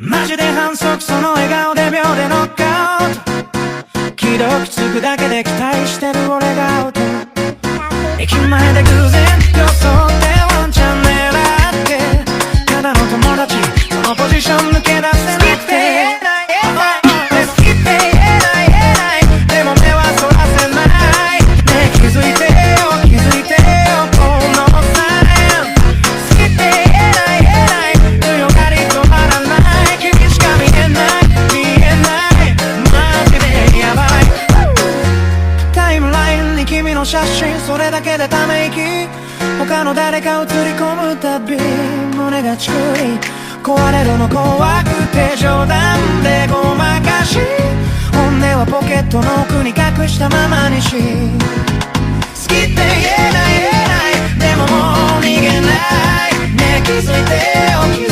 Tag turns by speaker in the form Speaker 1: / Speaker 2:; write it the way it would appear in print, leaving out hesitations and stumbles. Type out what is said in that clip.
Speaker 1: マジで反則、その笑顔で秒でノックアウト。既読つくだけで期待してる俺がアウト。駅前で偶然装ってワンチャン狙ってただの友達、そのポジション抜け出せなくて好きって言えない言えない、でも目はそらせない。ねえ気づいてよ気づいてよこのサイン。好きって言えない言えない、強がり止まらない。君しか見えない見えない、マジでやばい。タイムラインに君の写真、それだけでため息。他の誰か映り込むたび胸がチクリ壊れるの怖くて、冗談でごまかし本音はポケットの奥に隠したままにし、好きって言えない言えない、でももう逃げない。ねえ気づいてよ気づいてよ